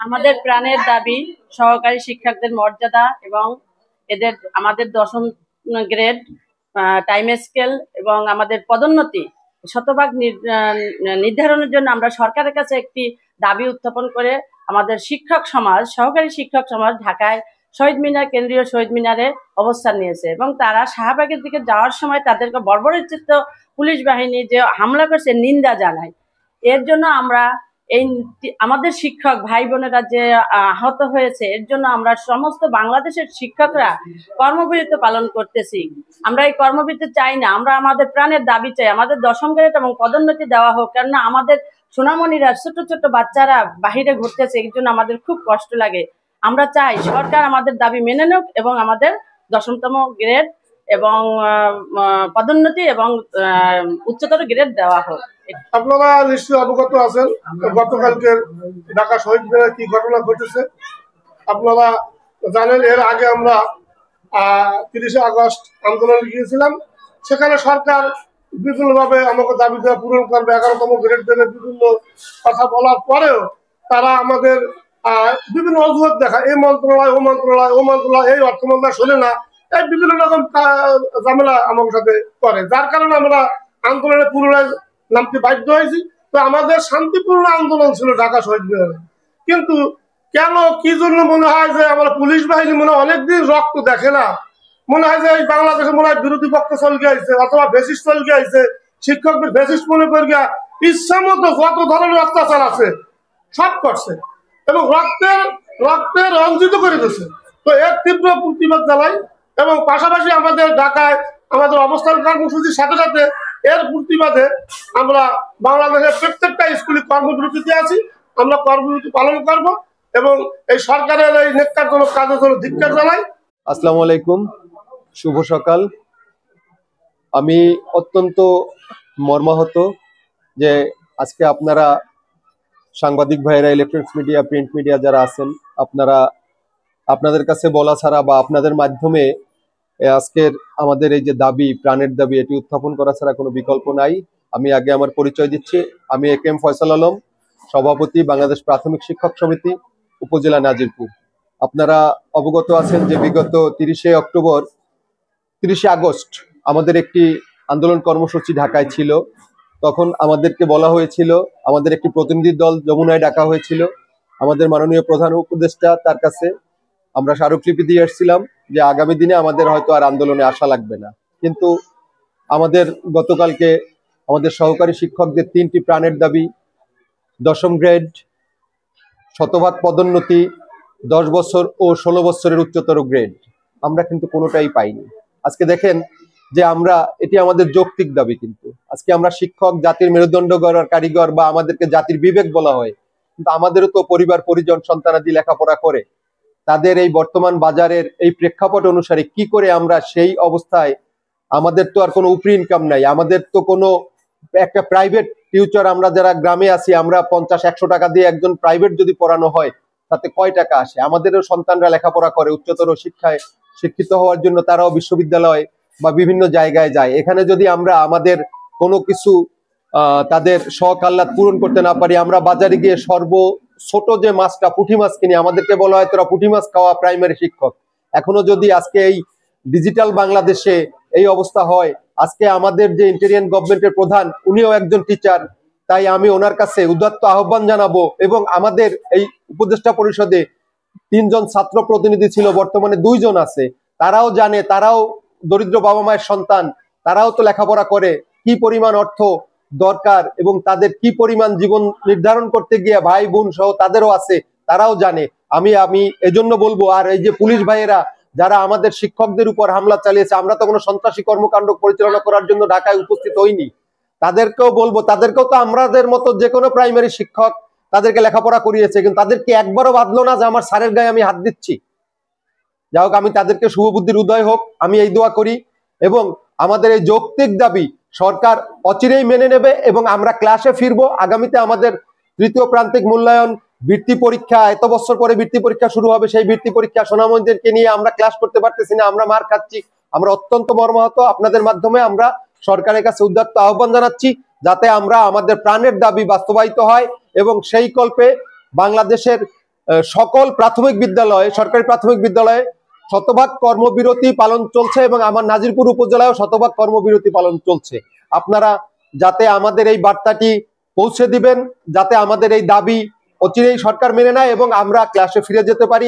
আমাদের প্রাণের দাবি সহকারী শিক্ষকদের মর্যাদা এবং এদের আমাদের 10ম গ্রেড টাইম স্কেল এবং আমাদের পদোন্নতি শতভাগ নির্ধারণের জন্য আমরা সরকারের কাছে একটি দাবি উত্থাপন করে আমাদের শিক্ষক সমাজ, সহকারী শিক্ষক সমাজ ঢাকায় শহীদ মিনার, কেন্দ্রীয় শহীদ মিনারে অবস্থান নিয়েছে এবং তারা শাহবাগের দিকে যাওয়ার সময় তাদেরকে বর্বরোচিত পুলিশ বাহিনী যে হামলা করছে নিন্দা জানায়। এর জন্য আমরা এই আমাদের শিক্ষক ভাই বোনেরা যে আহত হয়েছে এর জন্য আমরা সমস্ত বাংলাদেশের শিক্ষকরা কর্মবিরতি পালন করতেছি। আমরা এই কর্মবিরতি চাই না, আমরা আমাদের প্রাণের দাবি চাই, আমাদের 10ম গ্রেড এবং পদোন্নতি দেওয়া হোক। কেননা আমাদের সোনামণিরা ছোট ছোট বাচ্চারা বাহিরে ঘুরতেছে, এর জন্য আমাদের খুব কষ্ট লাগে। আমরা চাই সরকার আমাদের দাবি মেনে নেক এবং আমাদের 10তম গ্রেড এবং পদোন্নতি এবং উচ্চতর গ্রেড দেওয়া হোক। আপনারা নিশ্চয়ই অবগত আছেন গতকালকে ঢাকা শহীদ মিনারে কি ঘটনা ঘটেছে আপনারা জানেন। এর আগে আমরা 30শে আগস্ট আন্দোলনে গিয়েছিলাম, সেখানে সরকার বিভিন্নভাবে আমাকে দাবি দেওয়া পূরণ করবে, 11তম গ্রেড দেবে, বিভিন্ন কথা বলার পরেও তারা আমাদের বিভিন্ন অজুহাত দেখায়, এই মন্ত্রণালয় ও মন্ত্রণালয়, ও মন্ত্রণালয়, এই অর্থ মন্ত্রণালয় শোনে না, এই বিভিন্ন রকম ঝামেলা আমার সাথে করে, যার কারণে আমরা আন্দোলনে পুনরায় নামতে বাধ্য হয়েছি। তো আমাদের শান্তিপূর্ণ আন্দোলন ছিল ঢাকা শহীদ মিনারে, কিন্তু কেন কি জন্য মনে হয় যে আমরা পুলিশ বাহিনী মনে হয় অনেকদিন রক্ত দেখে না, মনে হয় যে এই বাংলাদেশে মনে হয় বিরোধী পক্ষ চল গিয়েছে অথবা ফ্যাসিস্ট চল গিয়েছে, শিক্ষকদের ফ্যাসিস্ট মনে করে গিয়া ইচ্ছা মতো যত ধরনের অত্যাচার আছে সব করছে এবং রক্তে রঞ্জিত করে দিয়েছে। তো এর তীব্র প্রতিবাদ জানাই এবং পাশাপাশি আমাদের ঢাকায় আমাদের অবস্থান কর্মসূচির সাথে সাথে এর প্রতিবাদে আমরা বাংলাদেশের প্রত্যেকটা স্কুলে কর্মবিরতিতে আছি। আমরা কর্মবিরতি পালন করব এবং এই সরকারের এই নেককারজনক কাজের জন্য ধিক্কার জানাই। আসসালামু আলাইকুম, শুভ সকাল। আমি অত্যন্ত মর্মাহত যে আজকে আপনারা সাংবাদিক ভাইয়েরা, ইলেকট্রনিক্স মিডিয়া, প্রিন্ট মিডিয়া যারা আছেন, আপনাদের কাছে বলা ছাড়া বা আপনাদের মাধ্যমে আজকের আমাদের এই যে দাবি, প্রাণের দাবি, এটি উত্থাপন করা ছাড়া কোনো বিকল্প নাই। আমি আগে আমার পরিচয় দিচ্ছি। আমি একেএম ফয়সাল আলম, সভাপতি, বাংলাদেশ প্রাথমিক শিক্ষক সমিতি, উপজেলা নাজিরপুর। আপনারা অবগত আছেন যে বিগত 30শে আগস্ট আমাদের একটি আন্দোলন কর্মসূচি ঢাকায় ছিল। তখন আমাদেরকে বলা হয়েছিল, আমাদের একটি প্রতিনিধি দল যমুনায় ডাকা হয়েছিল, আমাদের মাননীয় প্রধান উপদেষ্টা তার কাছে আমরা স্মারকলিপি দিয়ে এসেছিলাম যে আগামী দিনে আমাদের হয়তো আর আন্দোলনে আসা লাগবে না। কিন্তু আমাদের গতকালকে আমাদের সহকারী শিক্ষকদের 3টি প্রাণের দাবি, 10ম গ্রেড, শতভাগ পদোন্নতি, 10 বছর ও 16 বছরের উচ্চতর গ্রেড, আমরা কিন্তু কোনোটাই পাইনি। আজকে দেখেন যে এটি আমাদের যৌক্তিক দাবি, কিন্তু আজকে আমরা শিক্ষক, জাতির মেরুদণ্ড গড়ার কারিগর, বা আমাদেরকে জাতির বিবেক বলা হয়, কিন্তু আমাদেরও তো পরিবার পরিজন সন্তানাদি লেখাপড়া করে। তাদের এই বর্তমান বাজারের এই প্রেক্ষাপট অনুসারে কি করে আমরা সেই অবস্থায়, আমাদের তো আর কোনো উপরি ইনকাম নাই, আমাদের তো কোনো একটা প্রাইভেট টিউটর, আমরা যারা গ্রামে আছি, আমরা 50-100 টাকা দিয়ে একজন প্রাইভেট যদি পড়ানো হয় তাতে কয় টাকা আসে? আমাদেরও সন্তানরা লেখাপড়া করে, উচ্চতর শিক্ষায় শিক্ষিত হওয়ার জন্য তারাও বিশ্ববিদ্যালয় বা বিভিন্ন জায়গায় যায়। এখানে যদি আমরা আমাদের কোনো কিছু তাদের শখ আহ্লাদ পূরণ করতে না পারি, আমরা বাজারে গিয়ে ছোট যে মাছটা, পুঁটি মাছ কিনি, আমাদেরকে বলা হয় তোরা পুঁটি মাছ খাওয়া প্রাইমারি শিক্ষক। এখনো যদি আজকে এই ডিজিটাল বাংলাদেশে এই অবস্থা হয়, আজকে আমাদের যে ইন্টেরিয়ান গভর্নমেন্টের প্রধান, উনিও একজন টিচার, তাই আমি ওনার কাছে উদাত্ত আহ্বান জানাবো। এবং আমাদের এই উপদেষ্টা পরিষদে 3 জন ছাত্র প্রতিনিধি ছিল, বর্তমানে 2 জন আছে, তারাও জানে, তারাও দরিদ্র বাবা মায়ের সন্তান, তারাও তো লেখাপড়া করে, কি পরিমাণ অর্থ দরকার এবং তাদের কি পরিমাণ জীবন নির্ধারণ করতে গিয়ে ভাই বোন সহ তাদেরও আছে, তারাও জানে। আমি এজন্য বলবো, আর এই যে পুলিশ ভাইয়েরা যারা আমাদের শিক্ষকদের উপর হামলা চালিয়েছে, আমরা তো কোনো সন্ত্রাসী কর্মকাণ্ড পরিচালনা করার জন্য ঢাকায় উপস্থিত হইনি, তাদেরকেও বলবো, তাদেরকেও তো আমাদের মতো যে কোনো প্রাইমারি শিক্ষক তাদেরকে লেখাপড়া করিয়েছে, কিন্তু তাদেরকে একবারও বাঁধলো না যে আমার স্যারের গায়ে আমি হাত দিচ্ছি। যাই হোক, আমি তাদেরকে শুভবুদ্ধির উদয় হোক, আমি এই দোয়া করি। এবং আমাদের এই যৌক্তিক দাবি সরকার অচিরেই মেনে নেবে এবং আমরা ক্লাসে ফিরবো। আগামীতে আমাদের 3য় প্রান্তিক মূল্যায়ন বৃত্তি পরীক্ষা, এত বছর পরে বৃত্তি পরীক্ষা শুরু হবে, সেই বৃত্তি পরীক্ষা সোনামণিদেরকে নিয়ে আমরা ক্লাস করতে পারতেছি না, আমরা মার খাচ্ছি, আমরা অত্যন্ত মর্মাহত। আপনাদের মাধ্যমে আমরা সরকারের কাছে উদাত্ত আহ্বান জানাচ্ছি যাতে আমরা আমাদের প্রাণের দাবি বাস্তবায়িত হয় এবং সেই কল্পে বাংলাদেশের সকল প্রাথমিক বিদ্যালয়ে, সরকারি প্রাথমিক বিদ্যালয়ে শতভাগ কর্মবিরতি পালন চলছে এবং আমার নাজিরপুর উপজেলায়ও শতভাগ কর্মবিরতি পালন চলছে। আপনারা যাতে আমাদের এই বার্তাটি পৌঁছে দিবেন, যাতে আমাদের এই দাবি অচিরেই সরকার মেনে নেয় এবং আমরা ক্লাসে ফিরে যেতে পারি।